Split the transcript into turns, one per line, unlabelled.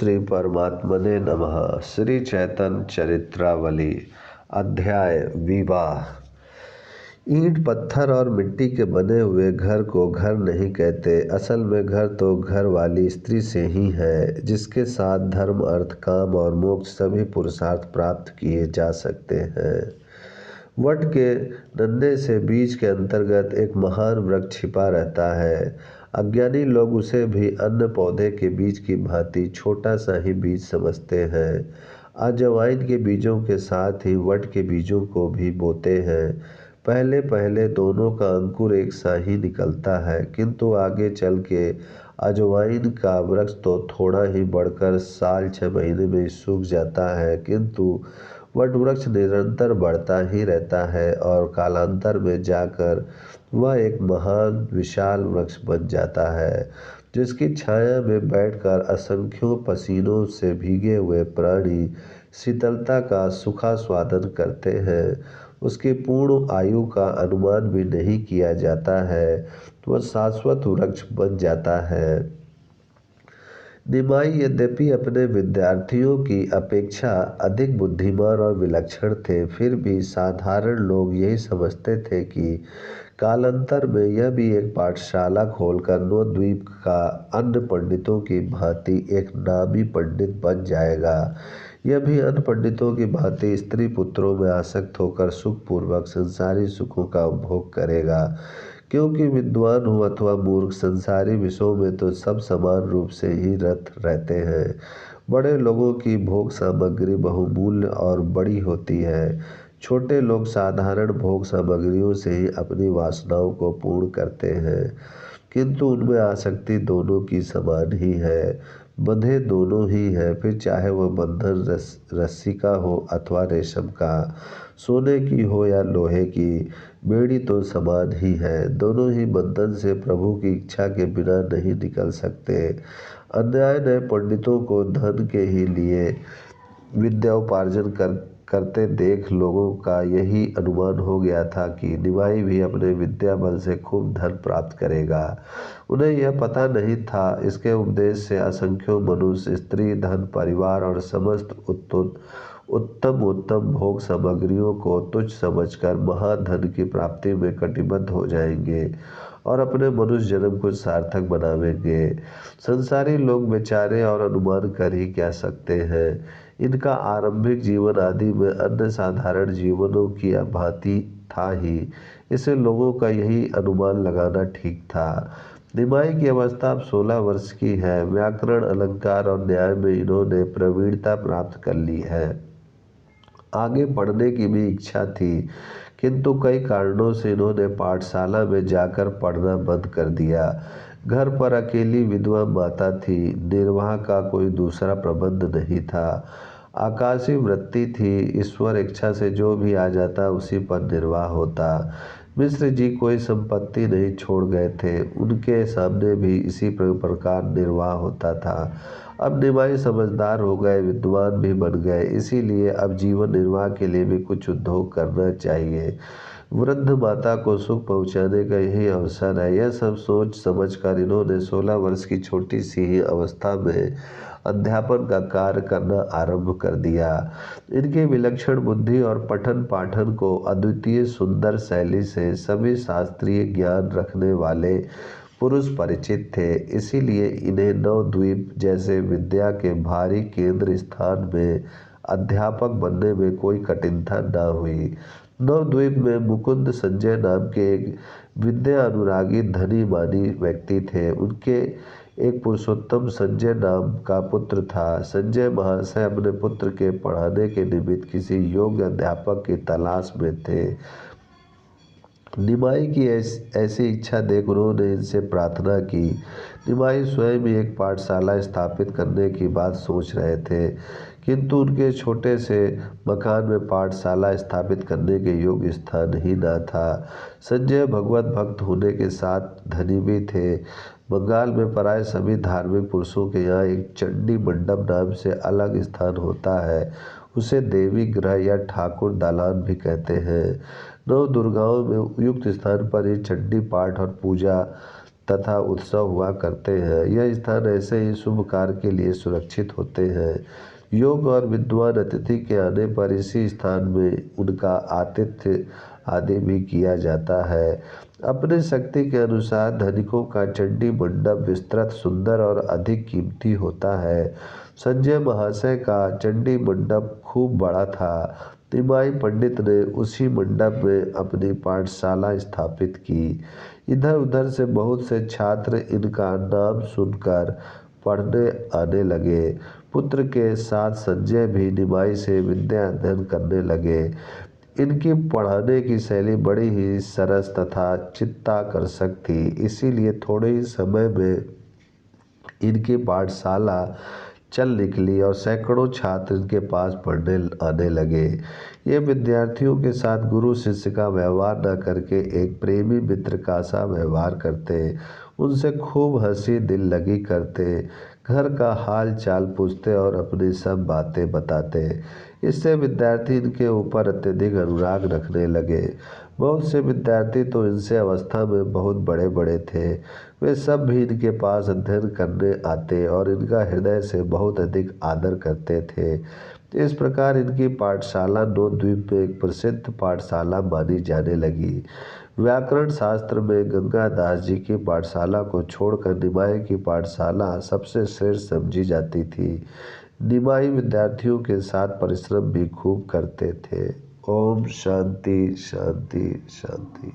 श्री परमात्मने नमः। श्री चैतन्य चरित्रावली। अध्याय विवाह। ईंट पत्थर और मिट्टी के बने हुए घर को घर नहीं कहते। असल में घर तो घर वाली स्त्री से ही है, जिसके साथ धर्म, अर्थ, काम और मोक्ष सभी पुरुषार्थ प्राप्त किए जा सकते हैं। वट के नन्हे से बीज के अंतर्गत एक महान वृक्ष छिपा रहता है। अज्ञानी लोग उसे भी अन्य पौधे के बीज की भांति छोटा सा ही बीज समझते हैं। अजवाइन के बीजों के साथ ही वट के बीजों को भी बोते हैं। पहले पहले दोनों का अंकुर एक सा ही निकलता है, किंतु आगे चल के अजवाइन का वृक्ष तो थोड़ा ही बढ़कर साल 6 महीने में सूख जाता है, किंतु वट वृक्ष निरंतर बढ़ता ही रहता है और कालांतर में जाकर वह एक महान विशाल वृक्ष बन जाता है, जिसकी छाया में बैठकर असंख्यों पसीनों से भीगे हुए प्राणी शीतलता का सुखास्वादन करते हैं। उसकी पूर्ण आयु का अनुमान भी नहीं किया जाता है, वह शाश्वत वृक्ष बन जाता है। निमाई यद्यपि अपने विद्यार्थियों की अपेक्षा अधिक बुद्धिमान और विलक्षण थे, फिर भी साधारण लोग यही समझते थे कि कालांतर में यह भी एक पाठशाला खोलकर नवद्वीप का अन्य पंडितों की भांति एक नामी पंडित बन जाएगा। यह भी अन्य पंडितों की भांति स्त्री पुत्रों में आसक्त होकर सुखपूर्वक संसारी सुखों का उपभोग करेगा, क्योंकि विद्वान हो अथवा मूर्ख, संसारी विषयों में तो सब समान रूप से ही रत रहते हैं। बड़े लोगों की भोग सामग्री बहुमूल्य और बड़ी होती है, छोटे लोग साधारण भोग सामग्रियों से ही अपनी वासनाओं को पूर्ण करते हैं, किंतु उनमें आसक्ति दोनों की समान ही है। बंधे दोनों ही है, फिर चाहे वह बंधन रस्सी का हो अथवा रेशम का, सोने की हो या लोहे की, बेड़ी तो समान ही है। दोनों ही बंधन से प्रभु की इच्छा के बिना नहीं निकल सकते। अन्याय नए पंडितों को धन के ही लिए विद्या उपार्जन करते देख लोगों का यही अनुमान हो गया था कि निमाई भी अपने विद्या बल से खूब धन प्राप्त करेगा। उन्हें यह पता नहीं था, इसके उपदेश से असंख्यों मनुष्य, स्त्री, धन, परिवार और समस्त उत्तम भोग सामग्रियों को तुच्छ समझकर महाधन की प्राप्ति में कटिबद्ध हो जाएंगे और अपने मनुष्य जन्म को सार्थक बनावेंगे। संसारी लोग बेचारे और अनुमान कर ही क्या सकते हैं। इनका आरंभिक जीवन आदि में अन्य साधारण जीवनों की भांति था ही, इसे लोगों का यही अनुमान लगाना ठीक था। निमाई की अवस्था अब 16 वर्ष की है। व्याकरण, अलंकार और न्याय में इन्होंने प्रवीणता प्राप्त कर ली है। आगे पढ़ने की भी इच्छा थी, किंतु कई कारणों से इन्होंने पाठशाला में जाकर पढ़ना बंद कर दिया। घर पर अकेली विधवा माता थी, निर्वाह का कोई दूसरा प्रबंध नहीं था। आकाशीय वृत्ति थी, ईश्वर इच्छा से जो भी आ जाता उसी पर निर्वाह होता। मिश्र जी कोई संपत्ति नहीं छोड़ गए थे, उनके सामने भी इसी प्रकार निर्वाह होता था। अब निमाई समझदार हो गए, विद्वान भी बन गए, इसीलिए अब जीवन निर्वाह के लिए भी कुछ उद्योग करना चाहिए। वृद्ध माता को सुख पहुंचाने का यही अवसर है। यह सब सोच समझकर इन्होंने 16 वर्ष की छोटी सी ही अवस्था में अध्यापन का कार्य करना आरंभ कर दिया। इनके विलक्षण बुद्धि और पठन पाठन को अद्वितीय सुंदर शैली से सभी शास्त्रीय ज्ञान रखने वाले पुरुष परिचित थे, इसीलिए इन्हें नवद्वीप जैसे विद्या के भारी केंद्र स्थान में अध्यापक बनने में कोई कठिनता न हुई। नवद्वीप में मुकुंद संजय नाम के एक विद्या अनुरागी धनी मानी व्यक्ति थे। उनके एक पुरुषोत्तम संजय नाम का पुत्र था। संजय महाशय अपने पुत्र के पढ़ाने के निमित्त किसी योग्य अध्यापक की तलाश में थे। निमाई की ऐसी इच्छा देख उन्होंने इनसे प्रार्थना की। निमाई स्वयं ही एक पाठशाला स्थापित करने की बात सोच रहे थे, किंतु उनके छोटे से मकान में पाठशाला स्थापित करने के योग्य स्थान ही न था। संजय भगवत भक्त होने के साथ धनी भी थे। बंगाल में प्राय सभी धार्मिक पुरुषों के यहाँ एक चंडी मंडप नाम से अलग स्थान होता है। उसे देवी गृह या ठाकुर दालान भी कहते हैं। नव दुर्गाओं में उपयुक्त स्थान पर ही चंडी पाठ और पूजा तथा उत्सव हुआ करते हैं। यह स्थान ऐसे ही शुभ कार्य के लिए सुरक्षित होते हैं। योग और विद्वान अतिथि के आने पर इसी स्थान में उनका आतिथ्य आदि भी किया जाता है। अपने शक्ति के अनुसार धनिकों का चंडी मंडप विस्तृत, सुंदर और अधिक कीमती होता है। संजय महाशय का चंडी मंडप खूब बड़ा था। तिमाही पंडित ने उसी मंडप में अपनी पाठशाला स्थापित की। इधर उधर से बहुत से छात्र इनका नाम सुनकर पढ़ने आने लगे। पुत्र के साथ संजय भी निमाई से विद्या अध्ययन करने लगे। इनकी पढ़ाने की शैली बड़ी ही सरस तथा चित्ताकर्षक थी, इसीलिए थोड़े ही समय में इनकी पाठशाला चल निकली और सैकड़ों छात्र इनके पास पढ़ने आने लगे। ये विद्यार्थियों के साथ गुरु शिष्य का व्यवहार न करके एक प्रेमी मित्र का सा व्यवहार करते, उनसे खूब हंसी दिल लगी करते, घर का हाल चाल पूछते और अपनी सब बातें बताते। इससे विद्यार्थी इनके ऊपर अत्यधिक अनुराग रखने लगे। बहुत से विद्यार्थी तो इनसे अवस्था में बहुत बड़े बड़े थे। वे सब भी इनके पास अध्ययन करने आते और इनका हृदय से बहुत अधिक आदर करते थे। इस प्रकार इनकी पाठशाला नवद्वीप में एक प्रसिद्ध पाठशाला मानी जाने लगी। व्याकरण शास्त्र में गंगादास जी की पाठशाला को छोड़कर निमाई की पाठशाला सबसे श्रेष्ठ समझी जाती थी। निमाई विद्यार्थियों के साथ परिश्रम भी खूब करते थे। ओम शांति शांति शांति।